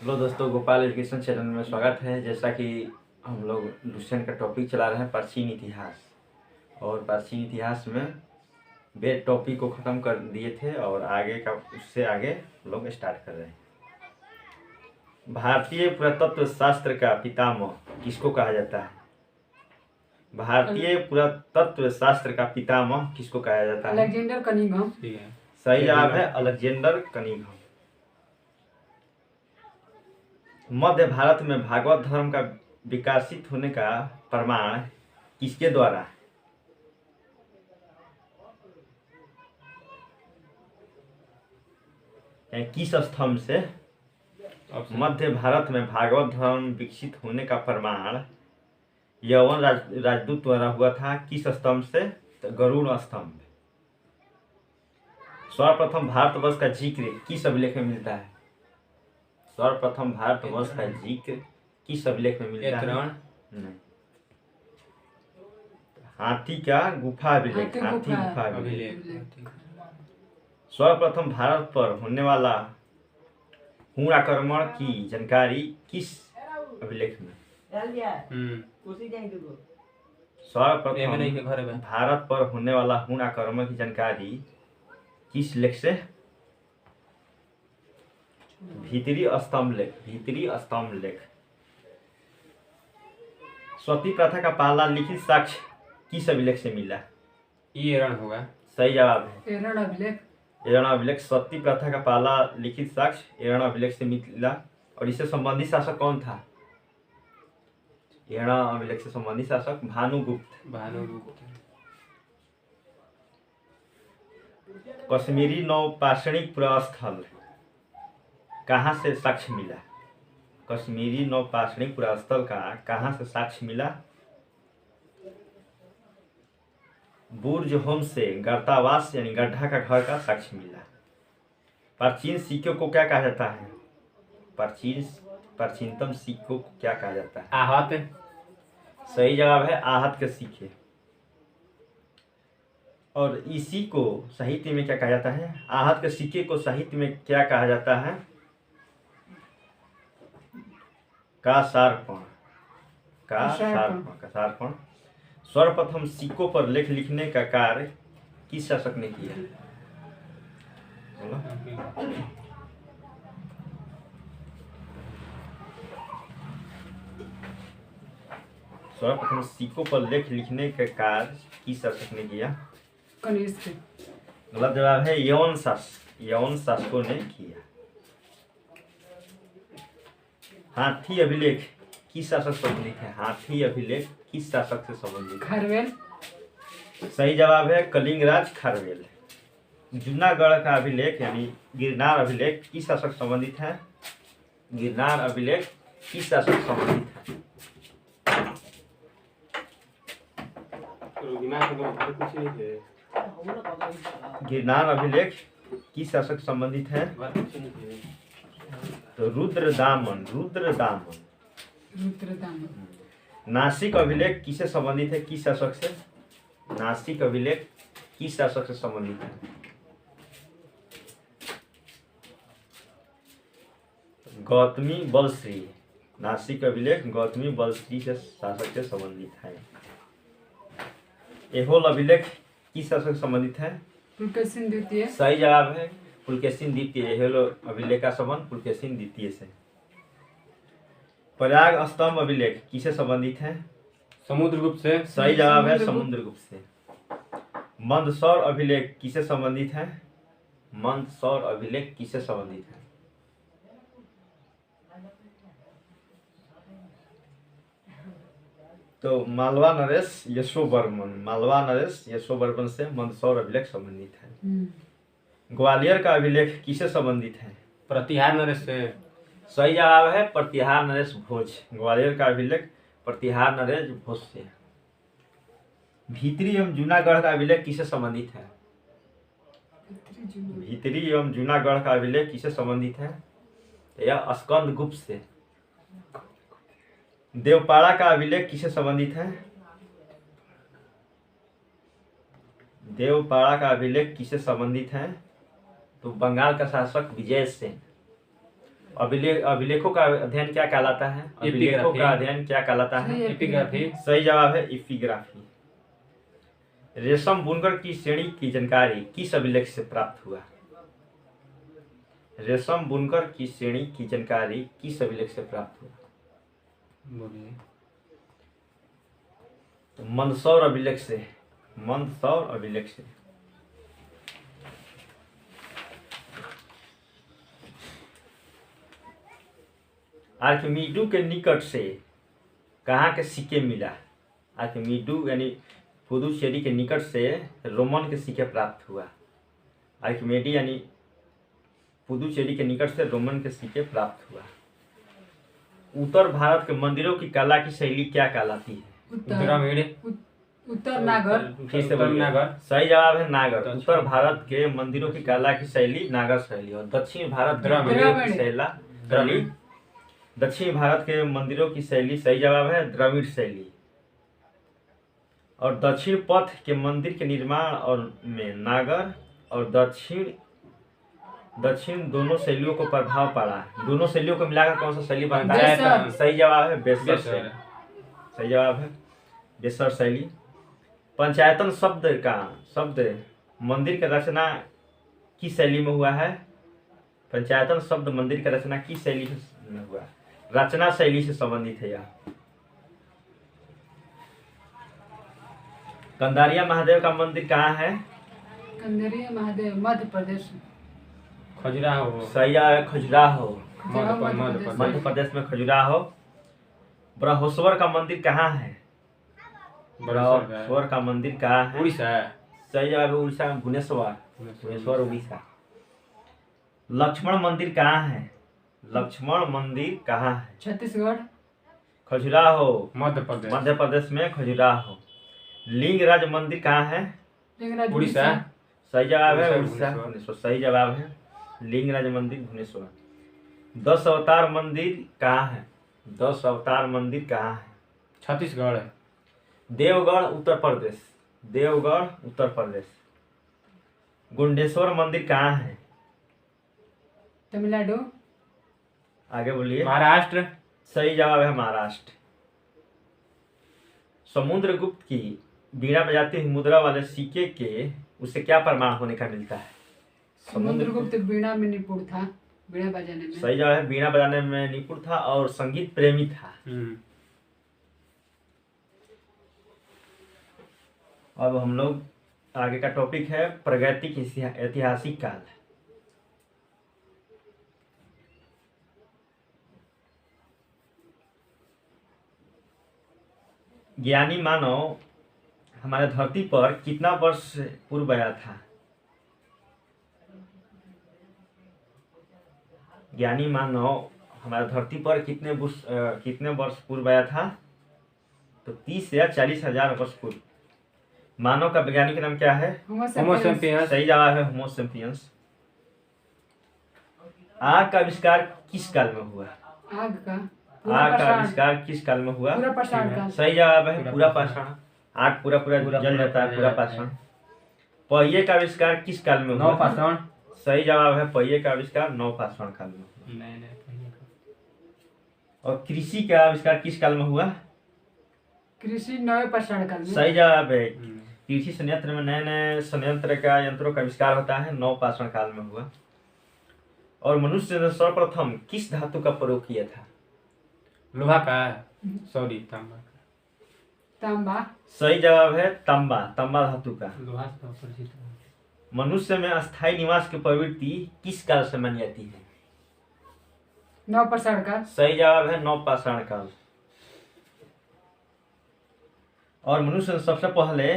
Hello दोस्तों, Gopal education channel में स्वागत है। जैसा कि हम लोग लुसेंट का टॉपिक चला रहे हैं प्राचीन इतिहास, और प्राचीन इतिहास में वे टॉपिक को ख़त्म कर दिए थे और आगे का उससे आगे लोग स्टार्ट कर रहे हैं। भारतीय पुरातत्व शास्त्र का पितामह किसको कहा जाता है? भारतीय पुरातत्व शास्त्र का पितामह किसको कहा जाता है? Alexander Cunningham. सही जवाब है अलेक्जेंडर कनिंघम। मध्य भारत में भागवत धर्म का विकसित होने का प्रमाण किसके द्वारा है? किस स्तंभ से मध्य भारत में भागवत धर्म विकसित होने का प्रमाण यवन राजदूत द्वारा हुआ था? किस स्तंभ से? तो गरुड़ स्तंभ। सर्वप्रथम भारतवर्ष का जिक्र किस अभिलेख में मिलता है? सर्वप्रथम भारतवर्ष का जिक्र किस अभिलेख में मिलता है? नहीं, हाथी का गुफा अभिलेख। हाथी गुफा अभिलेख। सर्वप्रथम भारत पर होने वाला हुण आक्रमण की जानकारी किस अभिलेख में? सर्वप्रथम भारत पर होने वाला हुण आक्रमण की जानकारी किस लेख से? भीतरी स्तंभ लेख। भीतरी स्तंभ लेख। सती प्रथा का पहला लिखित साक्ष्य किस अभिलेख से मिला? एरण होगा। सही जवाब है एरण अभिलेख। एरण अभिलेख। सती प्रथा का पहला लिखित साक्ष्य एरण अभिलेख से मिला। और इससे संबंधित शासक कौन था? एरण अभिलेख से संबंधित शासक भानुगुप्त। कश्मीरी नौपाषाणिक पुरास्थल कहाँ से साक्ष्य मिला? कश्मीरी नौपाषाणिक पुरास्थल का कहाँ से साक्ष्य मिला? बुर्ज होम से गर्तावास यानी गड्ढा का घर का साक्ष्य मिला। प्राचीन सिक्कों को क्या कहा जाता है? प्राचीनतम सिक्कों को क्या कहा जाता है? आहत। सही जवाब है आहत के सिक्के। और इसी को साहित्य में क्या कहा जाता है? आहत के सिक्के को साहित्य में क्या कहा जाता है? कासारपण। सर्वप्रथम सिक्कों पर लेख लिखने का कार्य किस शासक ने किया? सर्वप्रथम सिक्कों पर लेख लिखने का कार्य किस शासक ने किया? कनिष्क। गलत जवाब है यवन शासकों ने किया। हाथी अभिलेख किस शासक से संबंधित है? हाथी अभिलेख किस शासक से संबंधित है? खारवेल। सही जवाब है कलिंगराज खारवेल। जूनागढ़ का अभिलेख यानी गिरनार अभिलेख किस शासक संबंधित है? गिरनार अभिलेख किस शासक संबंधित है? गिरनार अभिलेख किस शासक संबंधित है? तो रुद्रदामन। नासिक अभिलेख किससे संबंधित है? किस शासक से? नासिक अभिलेख किस शासक से संबंधित है? गौतमी बलश्री। नासिक अभिलेख गौतमी बलश्री से शासक से संबंधित है। एहोल अभिलेख किस शासक से संबंधित है? पुलकेशिन द्वितीय। सही जवाब है पुलकेशिन द्वितीय। एहोल अभिलेख का संबंध पुलकेशिन द्वितीय से। प्रयाग स्तंभ अभिलेख किससे संबंधित है? समुद्रगुप्त से। सही जवाब है समुद्रगुप्त से। मंदसौर अभिलेख किससे संबंधित है? मंदसौर अभिलेख किससे संबंधित है? तो मालवा नरेश यशोवर्मन से मंदसौर अभिलेख संबंधित है। ग्वालियर का अभिलेख किससे संबंधित है? प्रतिहार नरेश से। सही जवाब है प्रतिहार नरेश भोज। ग्वालियर का अभिलेख प्रतिहार नरेश भोज से। भीतरी एवं जूनागढ़ का अभिलेख किससे संबंधित है? भीतरी एवं जूनागढ़ का अभिलेख किससे संबंधित है? यह स्कंद गुप्त से। देवपाड़ा का अभिलेख किससे संबंधित है? देवपाड़ा का अभिलेख किससे संबंधित है? तो बंगाल का शासक विजय सेन। अभिलेखों का अध्ययन क्या कहलाता है? अभिलेखों का अध्ययन क्या कहलाता है? सही एपिग्राफी। सही जवाब है एपिग्राफी। रेशम बुनकर की श्रेणी की जानकारी किस अभिलेख से प्राप्त हुआ? रेशम बुनकर की श्रेणी की जानकारी किस अभिलेख से प्राप्त हुआ? बोलिए। तो मंदसौर अभिलेख से। मंदसौर अभिलेख से। आर्किमीडू के निकट से कहाँ के सिक्के मिला? आर्किमीडू यानी पुदुचेरी के निकट से रोमन के सिक्के प्राप्त हुआ। आर्किमेडी यानी पुदुचेरी के निकट से रोमन के सिक्के प्राप्त हुआ। उत्तर भारत के मंदिरों की कला की शैली क्या कहलाती है? उत्तर नागर। फिर से उत्तर बोलिए। नागर। सही जवाब है नागर। दक्षिण। उत्तर भारत के मंदिरों की कला की शैली नागर शैली और दक्षिण भारत के द्रविड़। मंदिरों की शैली दक्षिण भारत के मंदिरों की शैली सही जवाब है द्रविड़ शैली। और दक्षिण पथ के मंदिर के निर्माण और में नागर और दक्षिण दोनों शैलियों को प्रभाव पड़ा है। दोनों शैलियों को मिलाकर कौन सा शैली बनता है? बेसर। सही जवाब है बेसर बेसर। शैली। सही जवाब है बेसर शैली। पंचायतन शब्द मंदिर की रचना की शैली में हुआ है? पंचायतन शब्द मंदिर की रचना की शैली में हुआ? रचना शैली से संबंधित है यह। कंदारिया महादेव का मंदिर कहाँ है? कंदरिया महादेव मध्य प्रदेश। खजुराहो। सही जवाब है खजुराहो। मध्य मध्य प्रदेश में खजुराहो। ब्रह्मेश्वर का मंदिर कहाँ है? ब्रह्मेश्वर का मंदिर कहाँ है? उड़ीसा। सही जवाब है उड़ीसा में भुवनेश्वर उड़ीसा। लक्ष्मण मंदिर कहाँ है? लक्ष्मण मंदिर कहाँ है? छत्तीसगढ़। खजुराहो मध्य प्रदेश। मध्य प्रदेश में खजुराहो। लिंगराज मंदिर कहाँ है? लिंगराज उड़ीसा। सही जवाब है उड़ीसा, उड़ीसा भुवनेश्वर। सही जवाब है लिंगराज मंदिर भुवनेश्वर। 10 अवतार मंदिर कहाँ है? 10 अवतार मंदिर कहाँ है? छत्तीसगढ़। देवगढ़ उत्तर प्रदेश। देवगढ़ उत्तर प्रदेश। गुंडेश्वर मंदिर कहाँ है? तमिलनाडु। आगे बोलिए। महाराष्ट्र। सही जवाब है महाराष्ट्र। समुद्रगुप्त की बीड़ा बजाती हुई मुद्रा वाले सिक्के के उसे क्या प्रमाण होने का मिलता है? समुद्रगुप्त बीणा में निपुण था। बीणा बजाने में। सही जवाब है बीड़ा बजाने में निपुण था और संगीत प्रेमी था। अब हम लोग आगे का टॉपिक है प्रागैतिक ऐतिहासिक काल। ज्ञानी मानव हमारे धरती पर कितना वर्ष पूर्व आया था? ज्ञानी मानव हमारे धरती पर कितने वर्ष पूर्व आया था? तो 30 या 40 हजार वर्ष पूर्व। मानव का वैज्ञानिक नाम क्या है? होमो सेपियंस। सही जवाब है होमो सेपियंस। आग का आविष्कार किस काल में हुआ? आग का आविष्कार किस काल में हुआ? पूरा पाषाण काल। सही जवाब है पूरा पाषाण। आग पूरा जल जाता है पूरा पाषाण। पहिए का आविष्कार किस काल में हुआ? नवपाषाण। सही जवाब है पहिए का आविष्कार नवपाषाण काल में हुआ। और कृषि का आविष्कार किस काल में हुआ? कृषि नवे पाषाण काल में। सही जवाब है कृषि संयंत्र में नए संयंत्रों का आविष्कार होता है नवपाषाण काल में हुआ। और मनुष्य ने सर्वप्रथम किस धातु का प्रयोग किया था? लोहा का। सॉरी तांबा का। तांबा। सही जवाब है तांबा धातु का। लोहा से परिचित है। मनुष्य में अस्थायी निवास की प्रवृत्ति किस काल से मानी जाती है? नवपाषाण काल। सही जवाब है नवपाषाण काल। और मनुष्य ने सबसे पहले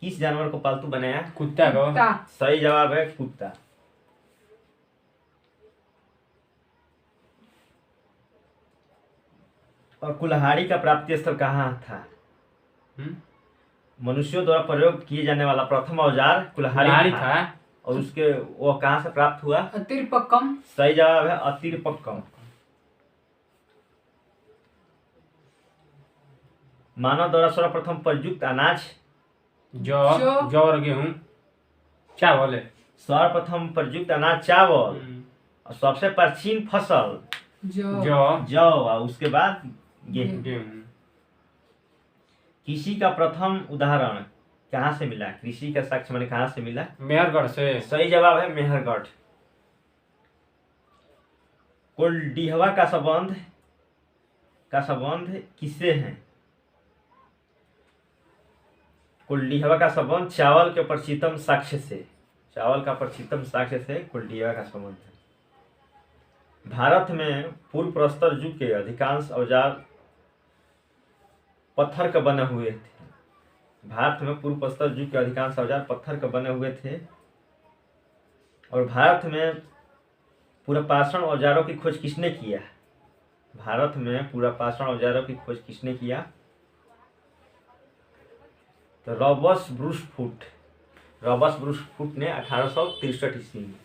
किस जानवर को पालतू बनाया? कुत्ता को। कुत्ता। सही जवाब है कुत्ता। और कुल्हाड़ी का प्राप्ति स्थल कहाँ था? मनुष्यों द्वारा प्रयोग किए जाने वाला प्रथम औजार कुल्हाड़ी था। और उसके वो कहाँ से प्राप्त हुआ? अतिरपक्कम। सही जवाब है अतिरपक्कम। मानव द्वारा सर्वप्रथम प्रयुक्त अनाज? जौ और गेहूं चावल है। सर्वप्रथम प्रयुक्त अनाज चावल। और सबसे प्राचीन फसल जो जौ जौ और उसके बाद गेहूं। गेहूं। कृषि का प्रथम उदाहरण कहाँ से मिला? कृषि का साक्ष्य मैंने कहाँ से मिला? मेहरगढ़ से। सही जवाब है मेहरगढ़। कोल्डिहवा का संबंध किससे है? कोल्डिहवा का संबंध चावल के प्रचितम साक्ष्य से, चावल का प्रचितम साक्ष्य से कोल्डिहवा का संबंध है। भारत में पूर्व प्रस्तर युग के अधिकांश औजार पत्थर के बने हुए थे। भारत में पूर्व प्रस्तर युग के अधिकांश औजार पत्थर के बने हुए थे और भारत में पुरापाषाण औजारों की खोज किसने किया? भारत में पुरापाषाण औजारों की खोज किसने किया? तो रॉबर्ट ब्रूस फुट ने 1863 ईस्वी में।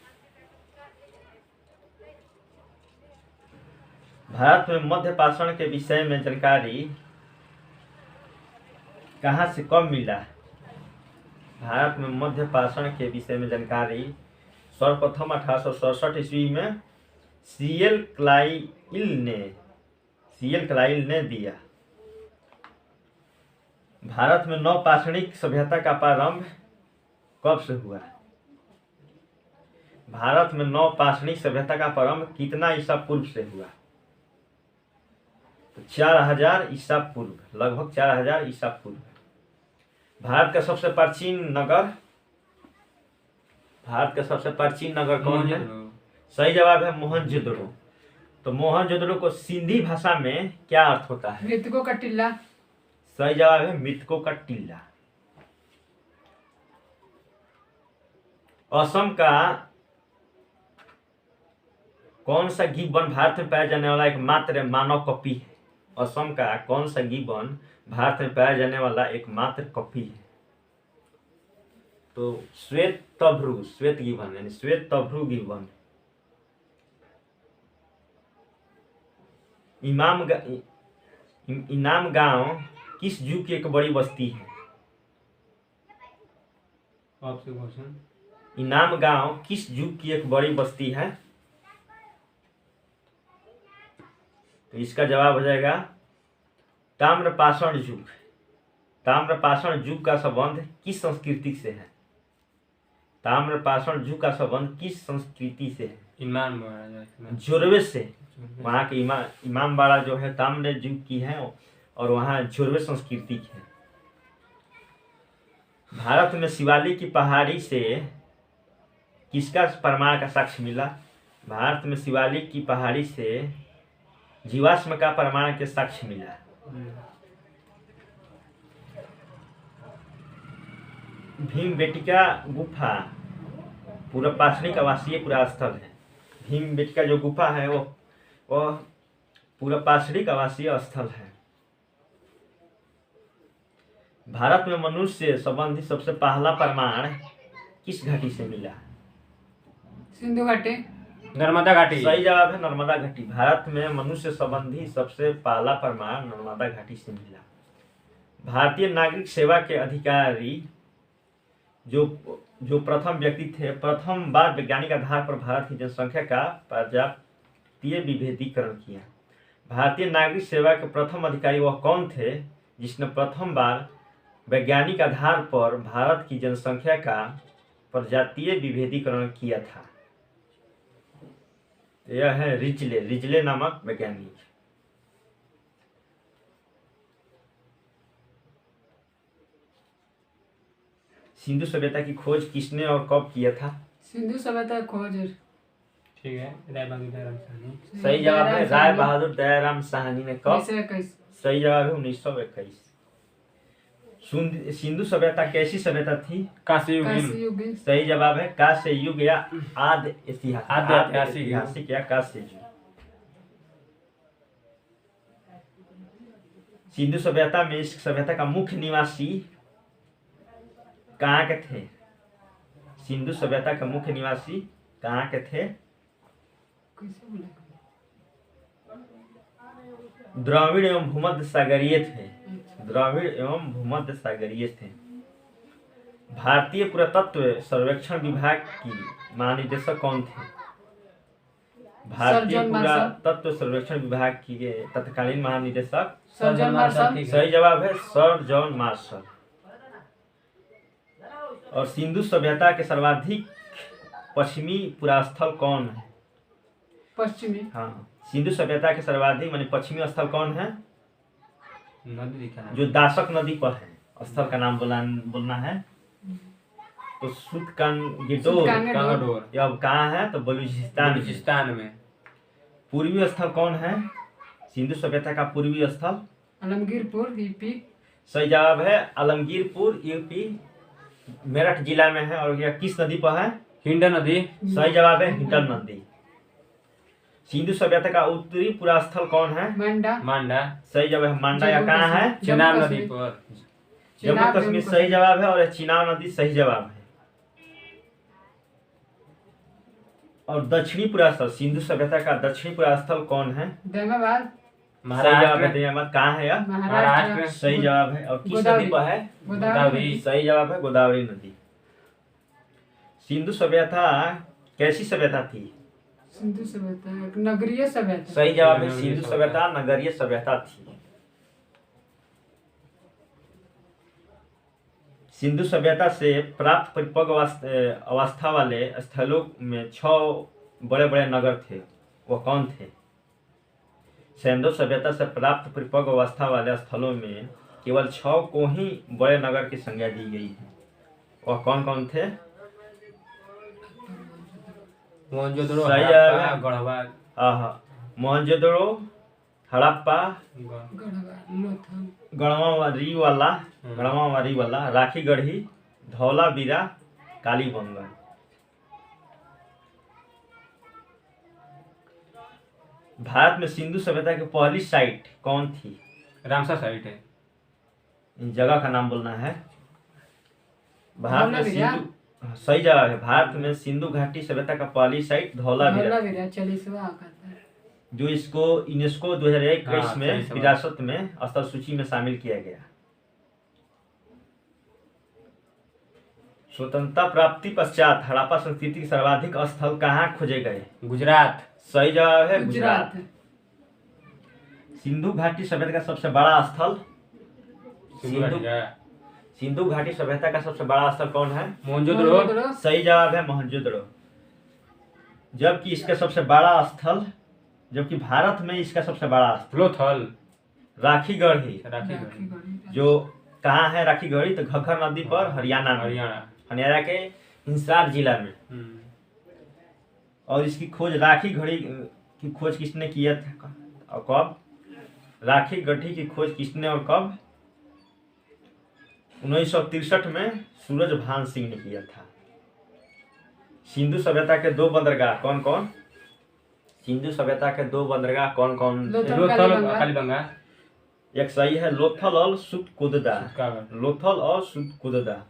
भारत में मध्य पाषाण के विषय में जानकारी कहाँ से कब मिला? भारत में मध्य पाषाण के विषय में जानकारी सर्वप्रथम 1867 ईस्वी में सीएल क्लाइल ने दिया। भारत में नवपाषाणिक सभ्यता का प्रारंभ कब से हुआ? भारत में नवपाषाणिक सभ्यता का प्रारंभ कितना ईसा पूर्व से हुआ? तो 4000 ईसा पूर्व, लगभग 4000 ईसा पूर्व। भारत का सबसे प्राचीन नगर कौन है? सही जवाब है मोहनजोदड़ो। तो मोहनजोदड़ो को सिंधी भाषा में क्या अर्थ होता है? मृतकों का टिल्ला। सही जवाब है मृतकों का टिल्ला। असम का कौन सा गिब्बन भारत में पाया जाने वाला एकमात्र मानव कपि है? असम का कौन सा गिब्बन भारत में पाया जाने वाला एकमात्र कपि है? तो श्वेत गिब्बन यानी श्वेत तभ्रू गिब्बन। इनाम गांव किस युग की एक बड़ी बस्ती है? आपसे क्वेश्चन। इनाम गांव किस युग की एक बड़ी बस्ती है? तो इसका जवाब हो जाएगा ताम्रपाषाण युग। ताम्रपाषाण युग का संबंध किस संस्कृति से है? ताम्रपाषाण युग का संबंध किस संस्कृति से है? जोरवे से। वहाँ के इमामबाड़ा जो है ताम्र युग की है और वहाँ जोरवे संस्कृति है। भारत में शिवालिक की पहाड़ी से किसका प्रमाण का साक्ष्य मिला? भारत में शिवालिक की पहाड़ी से जीवाश्म का प्रमाण के साक्ष्य मिला। भीमबेटका गुफा पूरा पाषाणिक आवासीय पुरा स्थल है। भीमबेटका जो गुफा है वो पूरा पाषाणिक आवासीय स्थल है। भारत में मनुष्य से संबंधित सबसे पहला प्रमाण किस घाटी से मिला? सिंधु घाटी। नर्मदा घाटी। सही जवाब है नर्मदा घाटी। भारत में मनुष्य संबंधी सबसे पहला प्रमाण नर्मदा घाटी से मिला। भारतीय नागरिक सेवा के अधिकारी जो प्रथम व्यक्ति थे, प्रथम बार वैज्ञानिक आधार पर भारत की जनसंख्या का प्रजातीय विभेदीकरण किया। भारतीय नागरिक सेवा के प्रथम अधिकारी वह कौन थे जिसने प्रथम बार वैज्ञानिक आधार पर भारत की जनसंख्या का प्रजातीय विभेदीकरण किया था? यह है रिजले नामक वैज्ञानिक। सिंधु सभ्यता की खोज किसने और कब किया था? सिंधु सभ्यता खोज। ठीक है, राय बहादुर दयाराम साहनी। सही जवाब है राय बहादुर दयाराम साहनी ने। कब? 1921। सही जवाब है 1921। सिंधु सभ्यता कैसी सभ्यता थी? कांस्य युगीन। सही जवाब है कांस्य युग या आद्य ऐतिहासिक या कांस्य युग। सिंधु सभ्यता में इस सभ्यता का मुख्य निवासी कहाँ के थे? सिंधु सभ्यता के मुख्य निवासी कहाँ के थे? द्रविड़ एवं भूमध्य सागरीय थे। द्रविड़ एवं भूमध्य सागरीय थे। भारतीय पुरातत्व सर्वेक्षण विभाग की महानिदेशक कौन थे? भारतीय सर्जन पुरातत्व सर्वेक्षण विभाग के तत्कालीन महानिदेशक। Surgeon marshal. ठीक है। सही जवाब है सर जॉन मार्शल। और सिंधु सभ्यता के सर्वाधिक पश्चिमी पुरास्थल कौन है? पश्चिमी। हाँ, सिंधु सभ्यता के सर्वाधिक माने पश्चिमी स्थल कौन है? नदी दिखा है। जो दासक नदी पर है, स्थल का नाम बोलना है। तो सुतकांगडोर कांगडोर ये अब कहाँ है? तो बलूचिस्तान। बलूचिस्तान में। पूर्वी स्थल कौन है सिंधु सभ्यता का? पूर्वी स्थल आलमगीरपुर यूपी। सही जवाब है आलमगीरपुर यूपी, मेरठ जिला में है। और यह किस नदी पर है? हिंडन नदी। सही जवाब है हिंडन नदी। सिंधु सभ्यता का उत्तरी पुरास्थल कौन है? मांडा। मांडा। सही जवाब है मांडा। या कहाँ है? चिनाब जम्मू नदी कश्मीर। पर। जम्मू कश्मीर सही जवाब है। और यह चिनाब नदी सही जवाब है। और दक्षिणी पुरास्थल सिंधु सभ्यता का दक्षिणी पुरास्थल कौन है? दहमाबाद। सही जवाब है महाराष्ट्र। दयामत। कहाँ है यह? महाराष्ट्र। सही जवाब है। और किस गोदावरी। नदी पर है? गोदावरी। सही जवाब है गोदावरी नदी। सिंधु सभ्यता कैसी सभ्यता थी? सिंधु सभ्यता एक नगरीय सभ्यता। सही जवाब है नगरीय सिंधु सभ्यता। सभ्यता नगरीय सभ्यता थी। सिंधु सभ्यता से प्राप्त परिपक्व अवस्था वाले स्थलों में 6 बड़े बड़े नगर थे, वो कौन थे? सिंधु सभ्यता से प्राप्त परिपक्व अवस्था वाले स्थलों में केवल 6 को ही बड़े नगर की संज्ञा दी गई है। वह कौन कौन थे? मोहनजोदड़ो, सही हड़प्पा, जवाब है। गढ़वा। मोहनजोदड़ो, हड़प्पा, गढ़वारी वाला, राखी गढ़ी, धौलावीरा, कालीबंगा। भारत में सिंधु सभ्यता की पहली साइट कौन थी? रामसर साइट है। इन जगह का नाम बोलना है। भारत में धौलावीरा। सिंधु सही जवाब है। भारत में सिंधु घाटी सभ्यता का पहली साइट धौलावीरा, धौलावीरा 40वां कहता है। जो इसको यूनेस्को 2021 हाँ, में सही सवाल। विरासत में स्थल सूची में शामिल किया गया। स्वतंत्रता प्राप्ति पश्चात हड़प्पा संस्कृति के सर्वाधिक स्थल कहाँ खोजे गए? गुजरात। सही जवाब है गुजरात। गुजरात। सिंधु घाटी सभ्यता का सबसे बड़ा स्थल सिंधु घाटी सभ्यता का सबसे बड़ा स्थल कौन है? मोहनजोदड़ो। सही जवाब है मोहनजोदड़ो। जबकि इसका सबसे बड़ा स्थल, जबकि भारत में इसका सबसे बड़ा स्थल लोथल। राखी गढ़ी, राखी गढ़ी। जो कहाँ है राखी गढ़ी? तो घग्गर नदी पर हरियाणा में, हरियाणा के हिसार जिला में। और इसकी खोज राखी गढ़ी की खोज किसने किया था और कब? राखी गढ़ी की खोज किसने और कब? 1963 में सूरजभान सिंह ने किया था। सिंधु सभ्यता के 2 बंदरगाह कौन कौन? सिंधु सभ्यता के 2 बंदरगाह कौन कौन? लोथल, कालीबंगा। एक सही है लोथल और सुतकुददा। लोथल और सुतकुददा।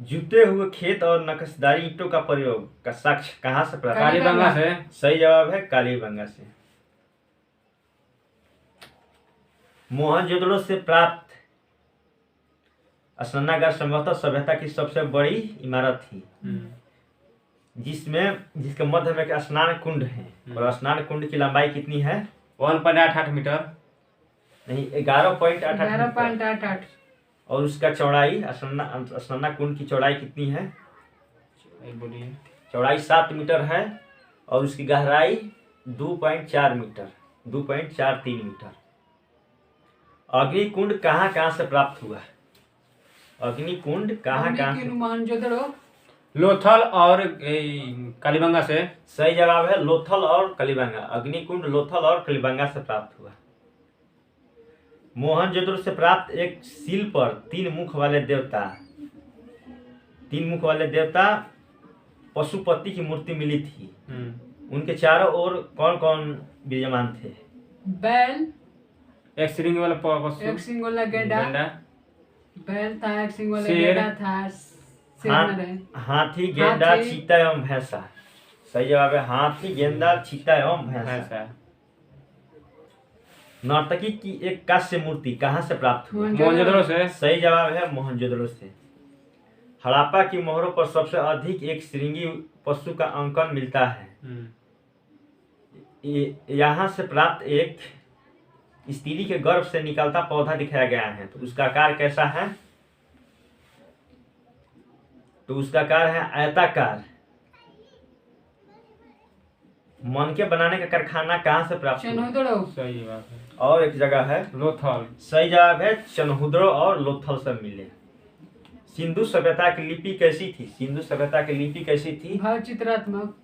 जुते हुए खेत और नक्शदारी ईंटों का प्रयोग का साक्ष्य कहाँ से प्राप्त? कालीबंगा से। सही जवाब है कालीबंगा से। मोहनजोदड़ो से प्राप्त स्नानागार संभवतः सभ्यता की सबसे बड़ी इमारत थी, जिसके मध्य में एक स्नान कुंड है। और स्नान कुंड की लंबाई कितनी है? 1.88 मीटर। नहीं, 11.88 11.88। और उसका चौड़ाई स्नान कुंड की चौड़ाई कितनी है? बोलिए। चौड़ाई 7 मीटर है। और उसकी गहराई 2.4 मीटर, 2.43 मीटर। अग्निकुंड कहाँ कहाँ से प्राप्त हुआ? अग्निकुंड कहाँ कहाँ से? मोहनजोदड़ो। लोथल और कालीबंगा से। सही जवाब है लोथल और कलिबंगा। अग्निकुंड लोथल और कलिबंगा से प्राप्त हुआ। मोहनजोदड़ो से प्राप्त एक सील पर 3 मुख वाले देवता पशुपति की मूर्ति मिली थी। उनके चारों ओर कौन कौन विद्यमान थे? बैल। एक सिरिंग वाला पशु। एक सिंग वाला गेंडा। बैल था, एक सिंग वाला शेर। गेंडा था। शेर न रहे। हाथी, गेंडा, चीता एवं भैंसा। सही जवाब है हाथी, गेंडा, चीता एवं भैंसा। नर्तकी की एक कांस्य मूर्ति कहाँ से प्राप्त हुई? मोहनजोदड़ो से। सही जवाब है मोहनजोदड़ो से। हड़प्पा की मोहरों पर सबसे अधिक एक श्रृंगी पशु का अंकन मिलता है। यहाँ से प्राप्त एक स्त्री के गर्भ से निकलता पौधा दिखाया गया है। तो उसका आकार कैसा है? तो उसका आकार है आयताकार। मन के बनाने का कारखाना कहाँ से प्राप्त हुआ? चनहुदड़ो। सही बात है। और एक जगह है लोथल। सही जवाब है चनहुदड़ो और लोथल से मिले। सिंधु सभ्यता की लिपि कैसी थी? सिंधु सभ्यता की लिपि कैसी थी? भाव चित्रात्मक।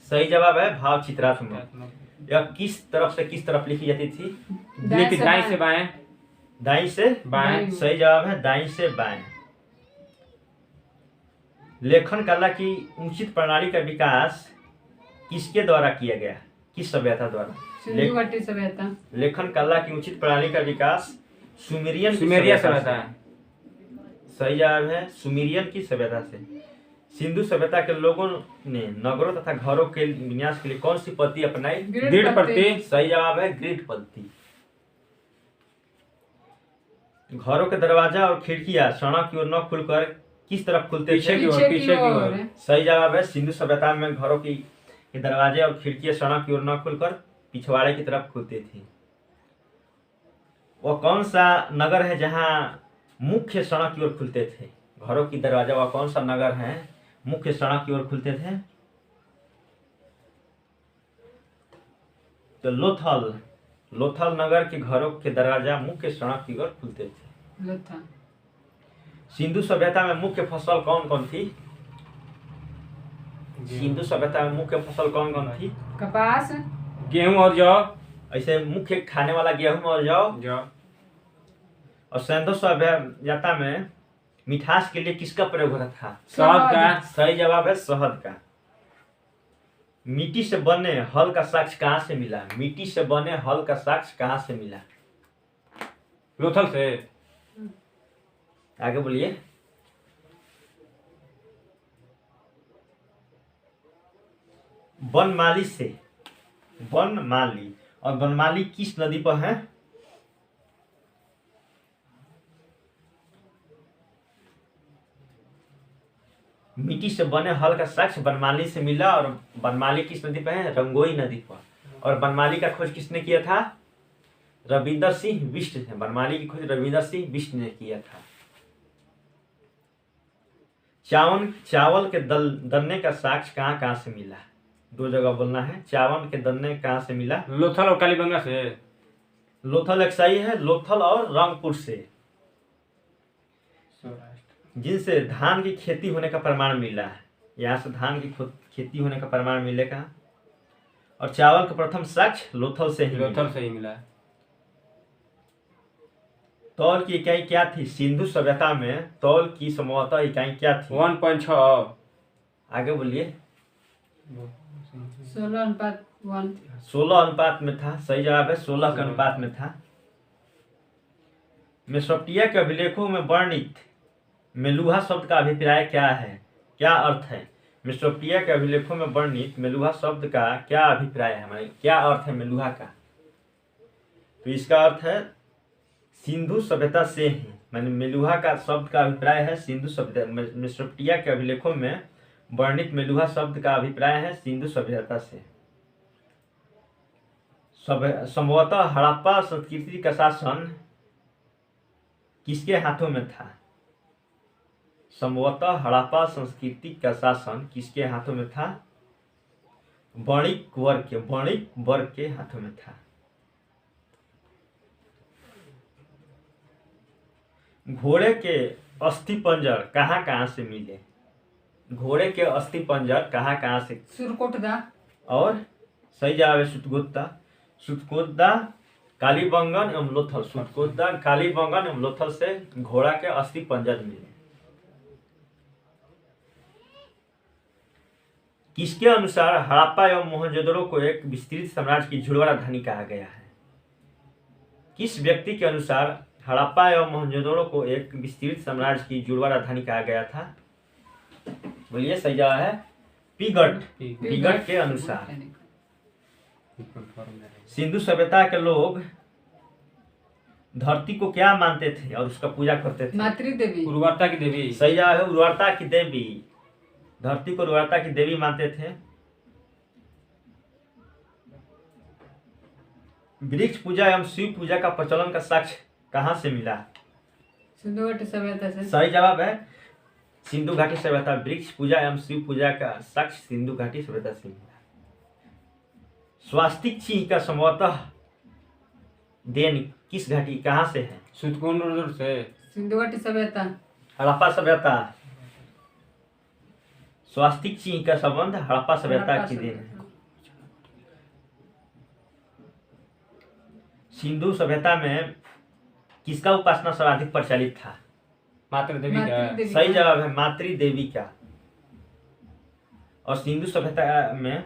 सही जवाब है भाव चित्रात्मक। यह किस तरफ से किस तरफ लिखी जाती थी? लिपि दाएं से बाएं। दाईं से बाएं। सही जवाब है दाईं से बाएं। लेखन कला की उचित प्रणाली का विकास किसके द्वारा किया गया? किस सभ्यता द्वारा? सिंधु घाटी सभ्यता। लेखन कला की उचित प्रणाली का विकास सुमेरियन सुमेरिया सभ्यता है। सही जवाब है सुमेरियन की सभ्यता से। सिंधु सभ्यता के लोगों ने नगरों तथा घरों के विन्यास के लिए कौन सी पद्धति अपनाई? दृढ़ पत्ती। सही जवाब है ग्रिड पद्धति। घरों के दरवाजा और खिड़कियां सड़क की ओर न खुलकर किस तरफ खुलते पीछे थे? की ओर। पीछे की ओर। सही जवाब है सिंधु सभ्यता में घरों की के दरवाजे और खिड़कियां सड़क की ओर न खुलकर पिछवाड़े की तरफ खुलते थे। वह कौन सा नगर है जहां मुख्य सड़क की ओर खुलते थे? घरों की दरवाजा वह कौन सा नगर है मुख्य सड़क की ओर खुलते थे? तो लोथल। लोथल नगर के घरों के दरवाजा मुख्य सड़क की ओर खुलते थे। लोथा। सिंधु सभ्यता में मुख्य फसल कौन कौन थी? सिंधु सभ्यता में मुख्य फसल कौन कौन थी? कपास। गेहूं और जौ। ऐसे मुख्य खाने वाला गेहूं और जौ। और सिंधु सभ्यता में मिठास के लिए किसका प्रयोग होता था? शहद का। सही जवाब है शहद का। मिट्टी से बने हल का साक्ष्य कहाँ से मिला? मिट्टी से बने हल का साक्ष्य कहाँ से मिला? लोथल से। आगे बोलिए। बनमाली से। बनमाली और बनमाली किस नदी पर है? मिट्टी से बने हल का साक्ष्य बनमाली से मिला और बनमाली किस नदी पर है? रंगोई नदी पर। और बनमाली का खोज किसने किया था? रविंदर सिंह बिष्ट ने। बनमाली की खोज रविंदर सिंह बिष्ट ने किया था। चावल के दलने का साक्ष्य कहाँ कहाँ से मिला? दो जगह बोलना है। चावल के दलने कहाँ से मिला? लोथल और कालीबंगा से। लोथल एक सही है। लोथल और रंगपुर से, जिनसे धान की खेती होने का प्रमाण मिला है। यहाँ से धान की खेती होने का प्रमाण मिलेगा। और चावल का प्रथम साक्ष्य लोथल से ही मिला है। तौल की इकाई क्या थी? सिंधु सभ्यता में तौल की संभवतः इकाई क्या थी? 1.6। आगे बोलिए। 16:1। 16 अनुपात में था। सही जवाब है 16 के अनुपात में था। मेसोपोटामिया के अभिलेखों में वर्णित मेलुहा शब्द का अभिप्राय क्या है? क्या अर्थ है? मेसोपोटामिया के अभिलेखों में वर्णित मेलुहा शब्द का क्या अभिप्राय है? माने क्या अर्थ है मेलुहा का? तो इसका अर्थ है सिंधु सभ्यता से ही। माने मेलुहा का शब्द का अभिप्राय है सिंधु सभ्यता। मेसोपोटामिया के अभिलेखों में वर्णित मेलुहा शब्द का अभिप्राय है सिंधु सभ्यता से। संभवतः हड़प्पा संस्कृति का शासन किसके हाथों में था? संभवतः हड़प्पा संस्कृति का शासन किसके हाथों में था? वणिक वर्ग के हाथों में था। घोड़े के अस्थि पंजर कहाँ कहाँ से मिले? घोड़े के अस्थि पंजर कहाँ कहाँ से? सुरकोटदा। और सही जवाब है सुतकोदा कालीबंगन एवं लोथल। सुतकोदा कालीबंगन एवं लोथल से घोड़ा के अस्थि पंजर मिले। किसके अनुसार हड़प्पा एवं मोहनजोदड़ो को एक विस्तृत साम्राज्य की जुड़वा राजधानी कहा गया है? किस व्यक्ति के अनुसार हड़प्पा एवं मोहनजोदड़ो को एक विस्तृत साम्राज्य की जुड़वा राजधानी कहा गया था? बोलिए। सही जवाब है पिगट के अनुसार। सिंधु सभ्यता के लोग धरती को क्या मानते थे और उसका पूजा करते थे? मातृदेवी। उर्वरता की देवी। सही जवाब है उर्वरता की देवी। धरती को उर्वरता की देवी मानते थे। वृक्ष पूजा एवं शिव पूजा का प्रचलन का साक्ष्य कहाँ से मिला? सिंधु घाटी सभ्यता से। सही जवाब है सिंधु घाटी सभ्यता। वृक्ष पूजा एवं शिव पूजा का साक्ष्य सिंधु घाटी सभ्यता से मिला। स्वास्तिक चिन्ह का संभवतः देन किस घाटी कहाँ से है? सुतकुंड से। सिंधु घाटी सभ्यता। हड़प्पा सभ्यता। स्वास्तिक चिन्ह का संबंध हड़प्पा सभ्यता हड़प्पा की देन है। सभ्यता। सिंधु सभ्यता में किसका उपासना सर्वाधिक प्रचलित था? मातृ देवी मातृ का। देवी। सही जवाब है मातृ देवी का। और सिंधु सभ्यता में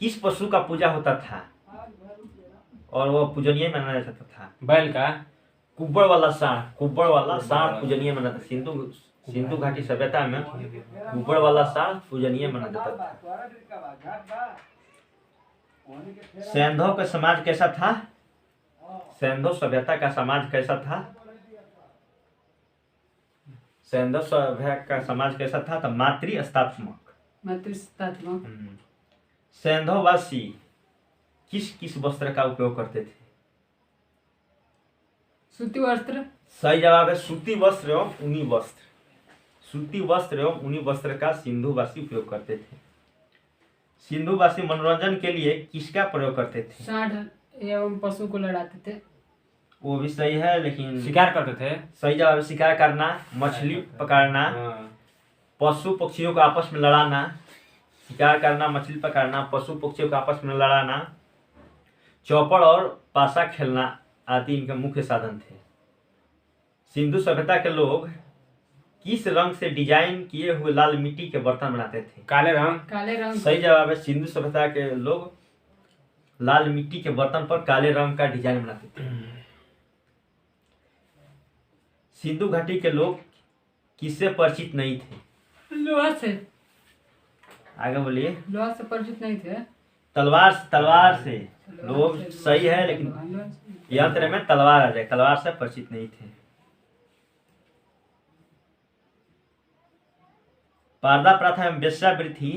किस पशु का पूजा होता था और वह पूजनीय माना जाता था? बैल का। कुब्बड़ वाला सांड पूजनीय माना था। सिंधु घाटी सभ्यता में कुब्बड़ वाला सांड पूजनीय माना जाता था। सैंधव का समाज कैसा था? सैंधव सभ्यता का समाज कैसा था? सैंधव सभ्यता का समाज कैसा था? तो मातृस्तात्मक। मातृस्तात्मक। सैंधववासी किस किस वस्त्र का उपयोग करते थे? सूती वस्त्र। सही जवाब है सूती वस्त्र एवं ऊनी वस्त्र। सूती वस्त्र एवं ऊनी वस्त्र का सिंधुवासी उपयोग करते थे। सिंधुवासी मनोरंजन के लिए किसका प्रयोग करते थे? सांड एवं पशु को लड़ाते थे। वो भी सही है लेकिन शिकार करते थे। सही जवाब है शिकार करना, मछली पकड़ना, हाँ। पशु पक्षियों को आपस में लड़ाना। शिकार करना, मछली पकड़ना, पशु पक्षियों को आपस में लड़ाना, चौपड़ और पासा खेलना आदि इनके मुख्य साधन थे। सिंधु सभ्यता के लोग किस रंग से डिजाइन किए हुए लाल मिट्टी के बर्तन बनाते थे? काले रंग। काले रंग। सही जवाब है सिंधु सभ्यता के लोग लाल मिट्टी के बर्तन पर काले रंग का डिजाइन बनाते थे। सिंधु घाटी के लोग किससे परिचित नहीं थे? लोहा से। आगे बोलिए। लोहा से परिचित नहीं थे। तलवार से लोग सही है लेकिन यंत्र में तलवार आ जाए। तलवार से परिचित नहीं थे। पर्दा प्रथा एवं वेश्यावृत्ति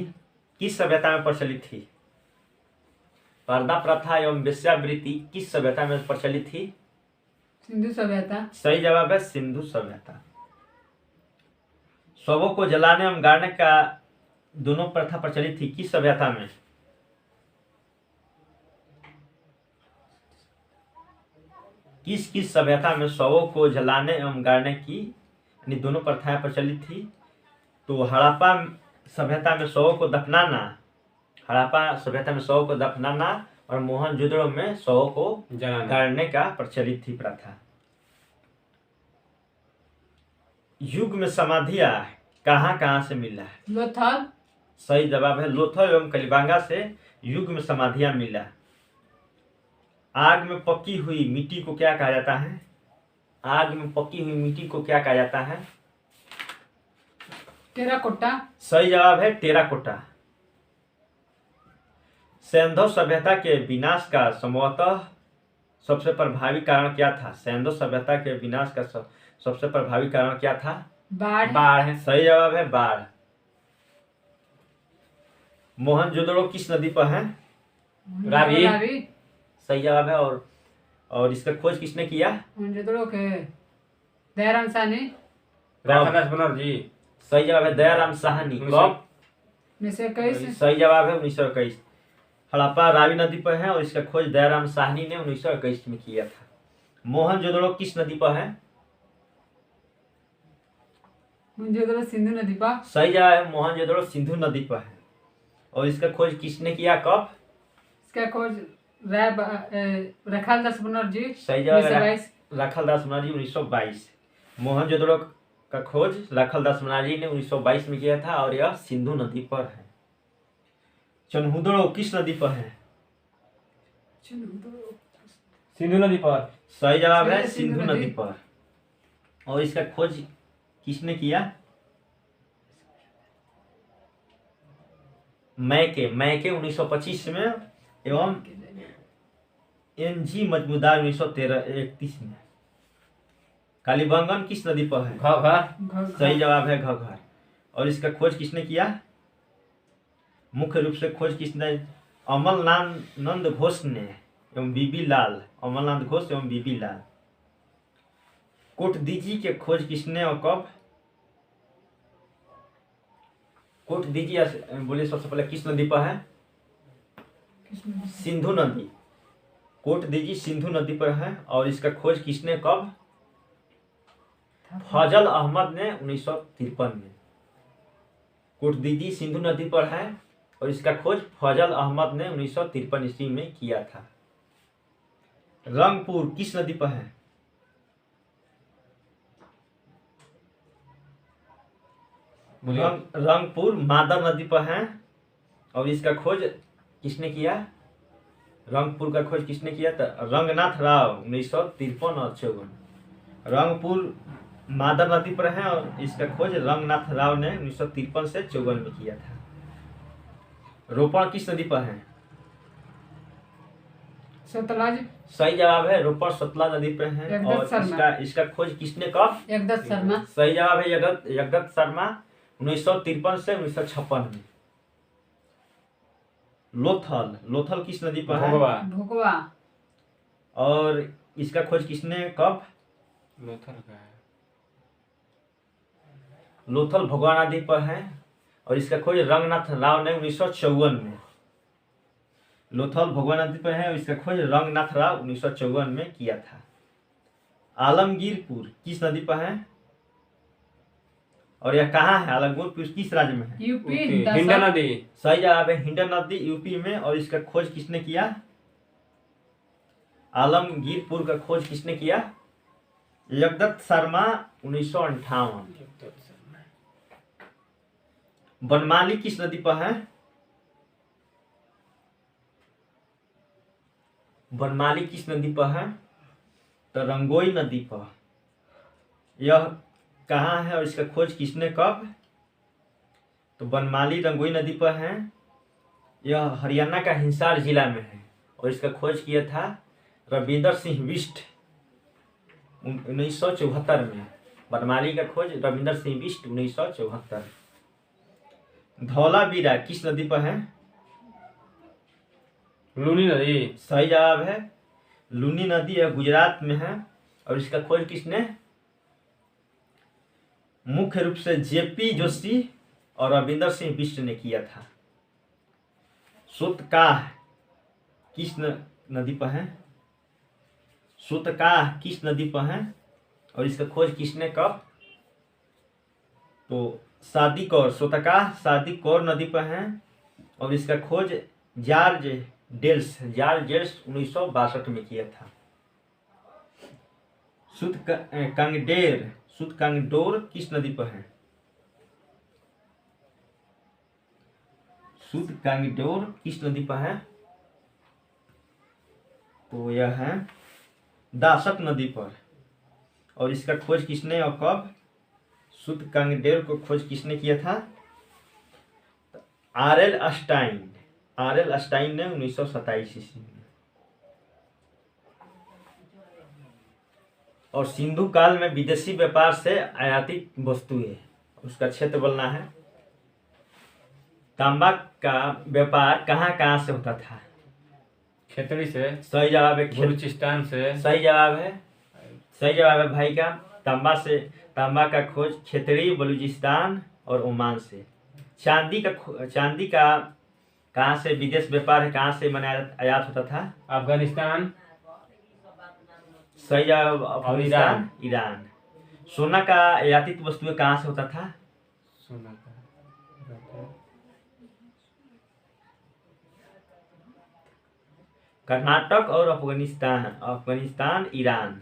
किस सभ्यता में प्रचलित थी? पर्दा प्रथा एवं वेश्यावृत्ति किस सभ्यता में प्रचलित थी? सिंधु सभ्यता। सही जवाब है सिंधु सभ्यता। शवों को जलाने एवं गाड़ने का दोनों प्रथा प्रचलित थी किस सभ्यता में? किस किस सभ्यता में शवों को जलाने एवं गाड़ने की यानी दोनों प्रथाएं प्रचलित थी? तो हड़प्पा सभ्यता में शवों को दफनाना, हड़प्पा सभ्यता में शवों को दफनाना और मोहनजोदड़ो में शवों को जलाना। गाड़ने का प्रचलित थी प्रथा। युग में समाधियां कहाँ कहाँ से मिला है? लोथल। सही जवाब है लोथल एवं कलिबांगा से युग में समाधियां मिला। आग में पकी हुई मिट्टी को क्या कहा जाता है? आग में पकी हुई मिट्टी को क्या कहा जाता है? टेराकोटा। सही जवाब है टेराकोटा। सैंधव सभ्यता के विनाश का संभवतः सबसे प्रभावी कारण क्या था? सैंधव सभ्यता के विनाश का सबसे प्रभावी कारण क्या था? बाढ़। बाढ़ है। सही जवाब है बाढ़। मोहनजोदड़ो किस नदी पर है? रावी। सही जवाब है। और इसका खोज किसने किया? मोहनजोदड़ो के दयाराम साहनी। रामदास बनर्जी। सही जवाब है दयाराम साहनी। कब? 1921। सही जवाब है 1921। हड़प्पा रावी नदी पर है और इसका खोज दयाराम साहनी ने 1921 में किया था। मोहनजोदड़ो किस नदी पर है? मोहनजोदड़ो सिंधु नदी पर। सही जवाब है मोहनजोदड़ो सिंधु नदी पर है और इसका खोज किसने किया? कब? इसका खोज रखालदास बनर्जी। सही जवाब है 1922। रखालदास बनर्जी 1922। मोहनजोदड़ो का खोज रखालदास बनर्जी ने 1922 में किया था और यह सिंधु नदी पर है। चन्हुदड़ो किस नदी पर है? सिंधु नदी पर। सही जवाब है सिंधु सिंधु नदी नदी पर और इसका खोज किसने किया? मैके 1925 में एवं एनजी मजमूदार 1931 में। कालीबंगन किस नदी पर है? घघर। सही जवाब है घघर और इसका खोज किसने किया? मुख्य रूप से खोज किसने? अमल नंद घोष ने एवं बीबी लाल, अमरनाथ घोष एवं बीबी लाल। कोटदीजी की खोज किसने और कब? कोटदीजी बोलिए सबसे पहले किस नदी पर है? किसमें? सिंधु नदी। कोटदीजी सिंधु नदी पर है और इसका खोज किसने कब? फजल अहमद ने 1953 में। कोटदीजी सिंधु नदी पर है और इसका खोज फजल अहमद ने 1953 ईस्वी में किया था। रंगपुर किस नदी पर है? रंगपुर मादर नदी पर है और इसका खोज किसने किया? रंगपुर का खोज किसने किया था? रंगनाथ राव 1953 और 54। रंगपुर मादर नदी पर है और इसका खोज रंगनाथ राव ने 1953 से 54 में किया था। रोपण किस नदी पर है? सतलज। सही जवाब है, रोपण सतलज नदी पर है। जगदत्त और शर्मा। इसका खोज किसने कब? जगदत्त शर्मा। सही जवाब है जगदत्त शर्मा 1953 से 1956 में। लोथल किस नदी पर है? भोगवा। और इसका खोज किसने कब? लोथल का है। लोथल भगवा नदी पर है और इसका खोज रंगनाथ राव ने 1954 में। लोथल भगवा नदी पर है और इसका खोज रंगनाथ राव 1954 में किया था। आलमगीरपुर किस नदी पर है और यह कहाँ है? आलमगीरपुर किस राज्य में है? यूपी। हिंडा नदी। सही जवाब है हिंडन नदी यूपी में। और इसका खोज किसने किया? आलमगीरपुर का खोज किसने किया? जगदत्त शर्मा 1958। बनमाली किस नदी पर है? बनमाली किस नदी पर है? तो रंगोई नदी पर। यह कहाँ है और इसका खोज किसने कब? तो बनमाली रंगोई नदी पर है। यह हरियाणा का हिसार जिला में है और इसका खोज किया था रविंदर सिंह बिष्ट 1974 में। बनमाली का खोज रविंदर सिंह बिष्ट 1974। धौलावीरा किस नदी पर है? लूनी नदी। सही जवाब है लूनी नदी है, गुजरात में है और इसका खोज किसने? मुख्य रूप से जेपी जोशी और रविंदर सिंह बिष्ट ने किया था। सूतकाह किस नदी पर है? सूतकाह किस नदी पर है और इसका खोज किसने कब? तो सादिकौर, सूतकाह सादिकौर नदी पर है और इसका खोज जॉर्ज डेल्स 1962 में किया था। सूतकांगडोर किस नदी पर है? सूतकांगडोर किस नदी पर है? तो यह है दासक नदी पर और इसका खोज किसने और कब? सूतकांगडोर को खोज किसने किया था? आर एल अस्टाइन ने 1927 ईस्वी में। और सिंधु काल में विदेशी व्यापार से आयातित वस्तुएं, उसका क्षेत्र बोलना है। तांबा का व्यापार कहाँ कहाँ से होता था? खेतड़ी से। सही जवाब है बलूचिस्तान से। सही जवाब है भाई का। तांबा का खोज खेतड़ी, बलूचिस्तान और ओमान से। चांदी का कहाँ से विदेश व्यापार है, कहाँ से आयात होता था? अफगानिस्तान। सही जवाब अफगानिस्तान, ईरान। सोना का आयातित वस्तुएं कहाँ से होता था? सोना का कर्नाटक और अफगानिस्तान, ईरान।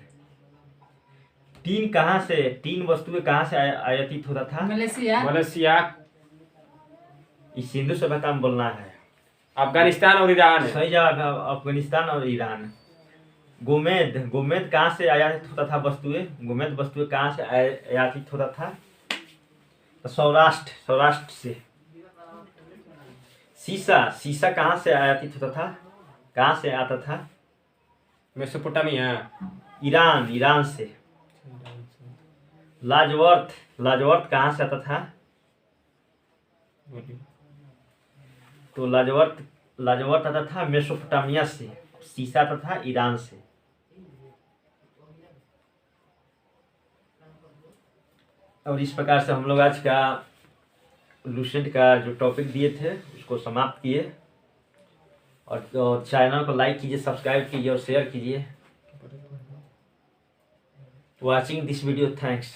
टीन वस्तुएं कहाँ से आयातित होता था? मलेशिया। इस सिंधु सभ्यता में बोलना है। अफगानिस्तान और ईरान। सही जवाब है अफगानिस्तान और ईरान। गोमेद कहाँ से आयातित होता था वस्तुएं कहाँ से आयातित होता था? तो सौराष्ट्र से। शीशा कहाँ से आयातित होता था, कहाँ से आता था? मेसोपोटामिया। ईरान से। लाजवर्थ कहाँ से आता था? तो लाजवर्थ आता था मेसोपोटामिया से। सीसा तथा ईरान से। और इस प्रकार से हम लोग आज का लूसेंट का जो टॉपिक दिए थे उसको समाप्त किए। और चैनल को लाइक कीजिए, सब्सक्राइब कीजिए और शेयर कीजिए। Watching this video, thanks.